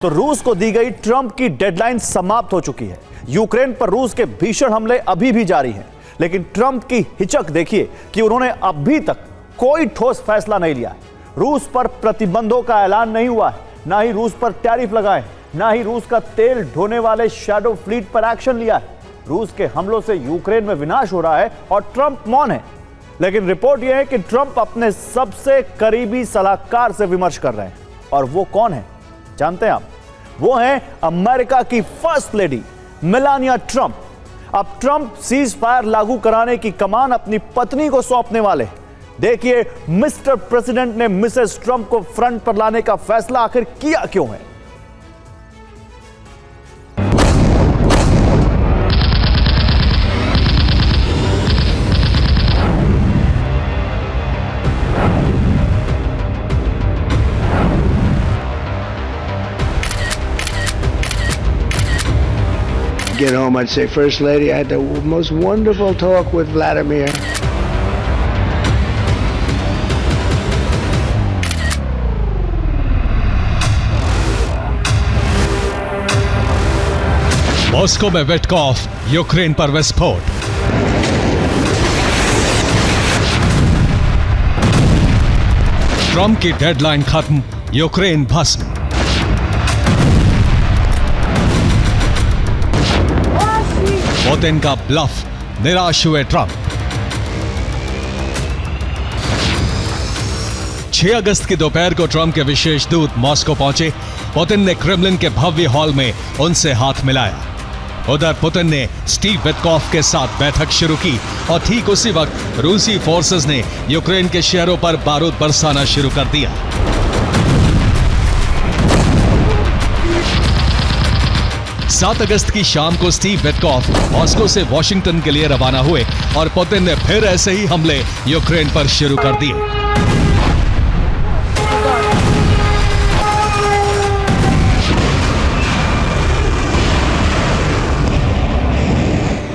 तो रूस को दी गई ट्रंप की डेडलाइन समाप्त हो चुकी है। यूक्रेन पर रूस के भीषण हमले अभी भी जारी हैं, लेकिन ट्रंप की हिचक देखिए कि उन्होंने अभी तक कोई ठोस फैसला नहीं लिया है। रूस पर प्रतिबंधों का ऐलान नहीं हुआ है, ना ही रूस पर टैरिफ लगाए, ना ही रूस का तेल ढोने वाले शैडो फ्लीट पर एक्शन लिया है। रूस के हमलों से यूक्रेन में विनाश हो रहा है और ट्रंप मौन है। लेकिन रिपोर्ट यह है कि ट्रंप अपने सबसे करीबी सलाहकार से विमर्श कर रहे हैं, और वो कौन है जानते हैं आप? वो हैं अमेरिका की फर्स्ट लेडी मेलानिया ट्रंप। अब ट्रंप सीज फायर लागू कराने की कमान अपनी पत्नी को सौंपने वाले। देखिए मिस्टर प्रेसिडेंट ने मिसेस ट्रंप को फ्रंट पर लाने का फैसला आखिर किया क्यों है। Get home, I'd say, First Lady, I had the most wonderful talk with Vladimir. Moscow में विटकॉफ, यूक्रेन पर विस्फोट। ट्रंप की डेडलाइन खत्म, यूक्रेन भस्म। पुतिन का ब्लफ, निराश हुए ट्रंप। 6 अगस्त की दोपहर को ट्रंप के विशेष दूत मॉस्को पहुंचे। पुतिन ने क्रेमलिन के भव्य हॉल में उनसे हाथ मिलाया। उधर पुतिन ने स्टीव विटकॉफ के साथ बैठक शुरू की और ठीक उसी वक्त रूसी फोर्सेस ने यूक्रेन के शहरों पर बारूद बरसाना शुरू कर दिया। सात अगस्त की शाम को स्टीव विटकॉफ मॉस्को से वॉशिंगटन के लिए रवाना हुए और पुतिन ने फिर ऐसे ही हमले यूक्रेन पर शुरू कर दिए।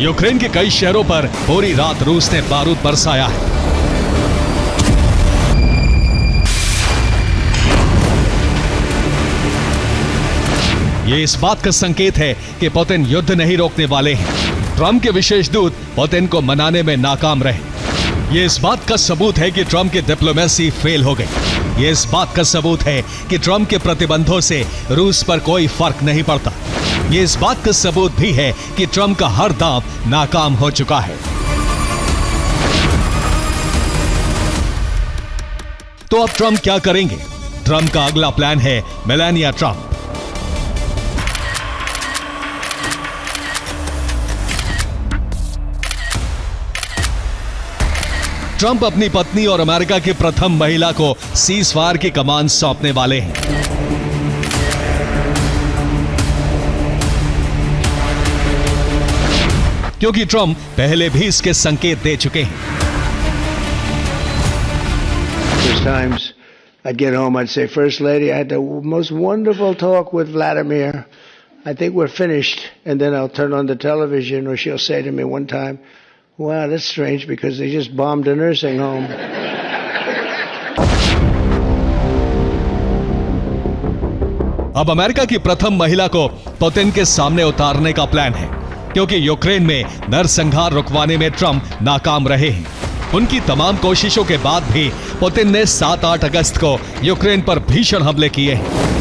यूक्रेन के कई शहरों पर पूरी रात रूस ने बारूद बरसाया है। ये इस बात का संकेत है कि पुतिन युद्ध नहीं रोकने वाले हैं। ट्रंप के विशेष दूत पुतिन को मनाने में नाकाम रहे। ये इस बात का सबूत है कि ट्रंप की डिप्लोमेसी फेल हो गई। ये इस बात का सबूत है कि ट्रंप के प्रतिबंधों से रूस पर कोई फर्क नहीं पड़ता। ये इस बात का सबूत भी है कि ट्रंप का हर दांव नाकाम हो चुका है। तो अब ट्रंप क्या करेंगे? ट्रंप का अगला प्लान है मेलानिया ट्रंप। ट्रंप अपनी पत्नी और अमेरिका की प्रथम महिला को सीज फायर की कमान सौंपने वाले हैं। क्योंकि ट्रंप पहले भी इसके संकेत दे चुके हैं। Times I'd get home, I'd say, First Lady, I had the most wonderful talk with Vladimir. I think we're finished. And then I'll turn on the television, or she'll say to me one time, wow, that's strange because they just bombed a nursing home. अब America की प्रथम महिला को Putin के सामने उतारने का plan है, क्योंकि यूक्रेन में नरसंहार रुकवाने में ट्रंप नाकाम रहे हैं। उनकी तमाम कोशिशों के बाद भी पुतिन ने 7-8 अगस्त को यूक्रेन पर भीषण हमले किए हैं।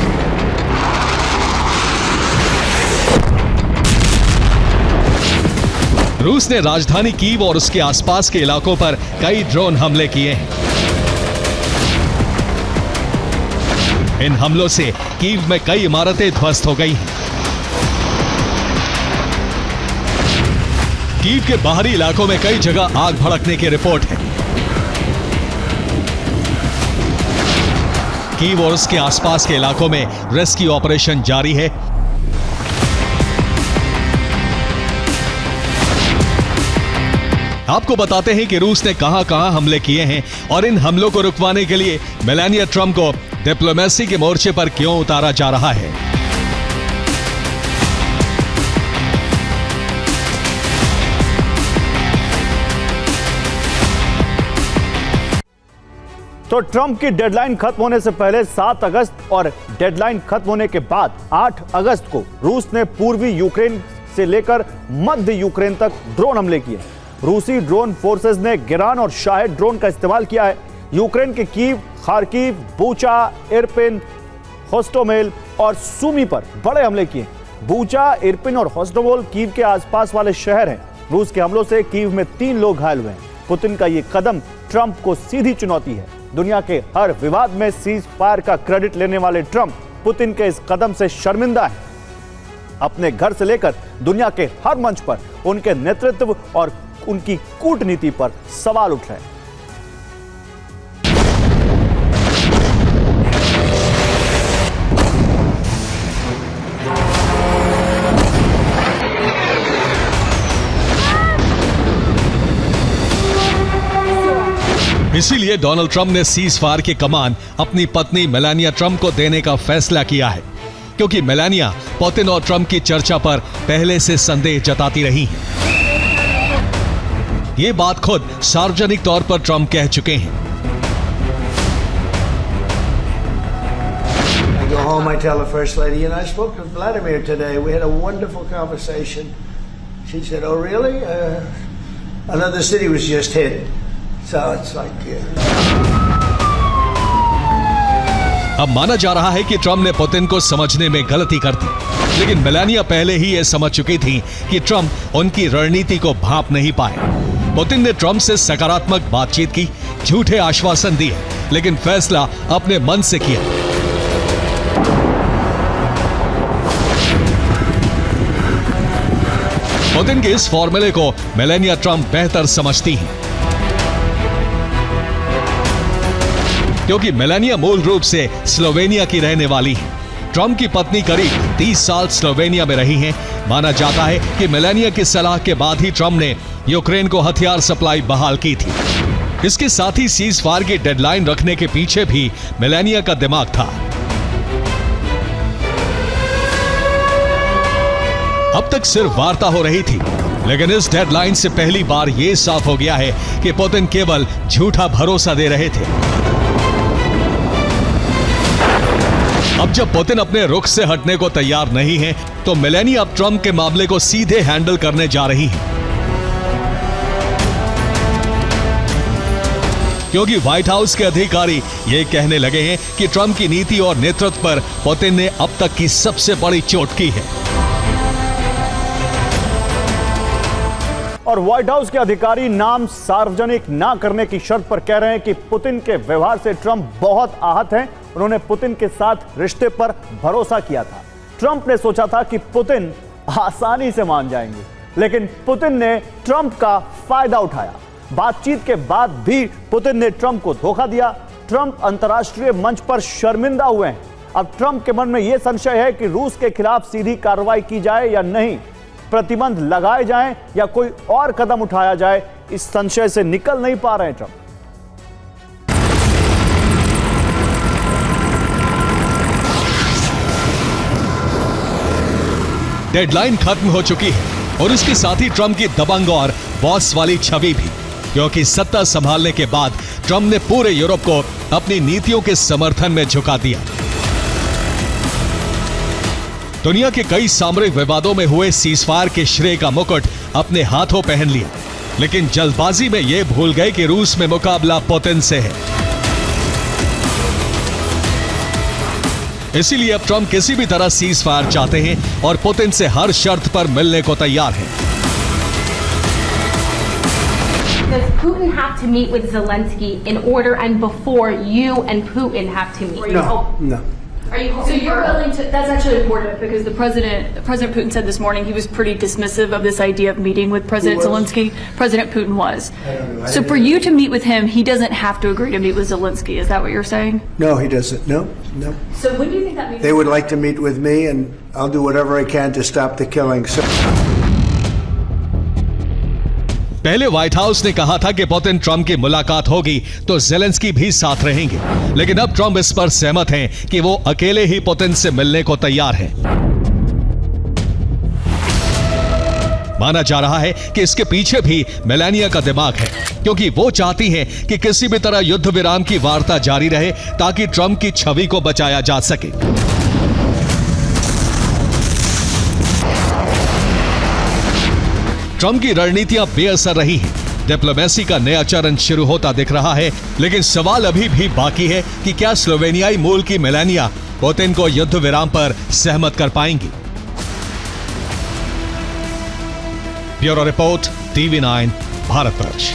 रूस ने राजधानी कीव और उसके आसपास के इलाकों पर कई ड्रोन हमले किए हैं। इन हमलों से कीव में कई इमारतें ध्वस्त हो गई हैं। कीव के बाहरी इलाकों में कई जगह आग भड़कने की रिपोर्ट है। कीव और उसके आसपास के इलाकों में रेस्क्यू ऑपरेशन जारी है। आपको बताते हैं कि रूस ने कहां-कहां हमले किए हैं और इन हमलों को रुकवाने के लिए मेलानिया ट्रंप को डिप्लोमेसी के मोर्चे पर क्यों उतारा जा रहा है। तो ट्रंप की डेडलाइन खत्म होने से पहले 7 अगस्त और डेडलाइन खत्म होने के बाद 8 अगस्त को रूस ने पूर्वी यूक्रेन से लेकर मध्य यूक्रेन तक ड्रोन हमले किए। रूसी ड्रोन फोर्सेस ने गिरान और शाहेद ड्रोन का इस्तेमाल किया है। यूक्रेन के Kyiv, Kharkiv, Bucha, Irpin, Hostomel और सुमी पर बड़े हमले किए। बूचा, इरपिन और होस्टोमेल कीव के आसपास वाले शहर हैं। रूस के हमलों से कीव में 3 लोग घायल हुए हैं। पुतिन का यह कदम ट्रंप को सीधी चुनौती है। दुनिया के हर विवाद में सीज फायर का क्रेडिट लेने वाले ट्रंप पुतिन के इस कदम से शर्मिंदा हैं। अपने घर से लेकर दुनिया के हर मंच पर उनके नेतृत्व और उनकी कूटनीति पर सवाल उठ रहे हैं। इसीलिए डोनाल्ड ट्रंप ने सीज फायर की कमान अपनी पत्नी मेलानिया ट्रंप को देने का फैसला किया है, क्योंकि मेलानिया पुतिन और ट्रंप की चर्चा पर पहले से संदेह जताती रही हैं। ये बात खुद सार्वजनिक तौर पर ट्रंप कह चुके हैं। I go home, I tell the First Lady, and I spoke to Vladimir today. We had a wonderful conversation. She said, "Oh, really? Another city was just hit." So it's like, अब माना जा रहा है कि Trump ने Putin को समझने में गलती कर दी, लेकिन मेलानिया पहले ही यह समझ चुकी थी कि ट्रंप उनकी रणनीति को भांप नहीं पाए। पुतिन ने ट्रंप से सकारात्मक बातचीत की, झूठे आश्वासन दिए, लेकिन फैसला अपने मन से किया। पुतिन के इस फॉर्मूले को मेलानिया ट्रंप बेहतर समझती हैं, क्योंकि मेलानिया मूल रूप से स्लोवेनिया की रहने वाली है। ट्रंप की पत्नी करीब 30 साल स्लोवेनिया में रही हैं। माना जाता है कि मेलानिया की सलाह के बाद ही ट्रंप ने यूक्रेन को हथियार सप्लाई बहाल की थी। इसके साथ ही सीज फायर की डेडलाइन रखने के पीछे भी मेलानिया का दिमाग था। अब तक सिर्फ वार्ता हो रही थी, लेकिन इस डेडलाइन से पहली बार यह साफ हो गया है कि पुतिन केवल झूठा भरोसा दे रहे थे। अब जब पुतिन अपने रुख से हटने को तैयार नहीं है, तो मेलानिया अब ट्रंप के मामले को सीधे हैंडल करने जा रही है, क्योंकि व्हाइट हाउस के अधिकारी ये कहने लगे हैं कि ट्रंप की नीति और नेतृत्व पर पुतिन ने अब तक की सबसे बड़ी चोट की है। और व्हाइट हाउस के अधिकारी नाम सार्वजनिक ना करने की शर्त पर कह रहे हैं कि पुतिन के व्यवहार से ट्रंप बहुत आहत हैं। उन्होंने पुतिन के साथ रिश्ते पर भरोसा किया था। ट्रंप ने सोचा था कि पुतिन आसानी से मान जाएंगे, लेकिन पुतिन ने ट्रंप का फायदा उठाया। बातचीत के बाद भी पुतिन ने ट्रंप को धोखा दिया। ट्रंप अंतर्राष्ट्रीय मंच पर शर्मिंदा हुए हैं। अब ट्रंप के मन में यह संशय है कि रूस के खिलाफ सीधी कार्रवाई की जाए या नहीं, प्रतिबंध लगाए जाएं या कोई और कदम उठाया जाए। इस संशय से निकल नहीं पा रहे हैं ट्रंप। डेडलाइन खत्म हो चुकी है और इसके साथ ही ट्रंप की दबंग और बॉस वाली छवि भी, क्योंकि सत्ता संभालने के बाद ट्रंप ने पूरे यूरोप को अपनी नीतियों के समर्थन में झुका दिया। दुनिया के कई सामरिक विवादों में हुए सीजफायर के श्रेय का मुकुट अपने हाथों पहन लिया, लेकिन जल्दबाजी में यह भूल गए कि रूस में मुकाबला पुतिन से है। इसीलिए अब ट्रंप किसी भी तरह सीजफायर चाहते हैं और पुतिन से हर शर्त पर मिलने को तैयार हैं। Does Putin have to meet with Zelensky in order and before you and Putin have to meet? No. Are you So you're willing to? That's actually important because President Putin said this morning he was pretty dismissive of this idea of meeting with President Zelensky. President Putin was. So for you to meet with him, he doesn't have to agree to meet with Zelensky. Is that what you're saying? No, he doesn't. No. So when do you think that meeting? They would like to meet with me, and I'll do whatever I can to stop the killing. पहले white house ने कहा था कि Putin Trump की मुलाकात होगी तो Zelensky भी साथ रहेंगे, लेकिन अब ट्रंप इस पर सहमत हैं कि वो अकेले ही पुतिन से मिलने को तैयार हैं। माना जा रहा है कि इसके पीछे भी मेलानिया का दिमाग है, क्योंकि वो चाहती हैं कि किसी भी तरह युद्ध विराम की वार्ता जारी रहे ताकि ट्रंप की छवि को बचाया जा सके। ट्रंप की रणनीतियां बेअसर रही हैं। डिप्लोमेसी का नया चरण शुरू होता दिख रहा है, लेकिन सवाल अभी भी बाकी है कि क्या स्लोवेनियाई मूल की मेलानिया पुतिन को युद्ध विराम पर सहमत कर पाएंगी। Bureau report, TV9 Bharatvarsh.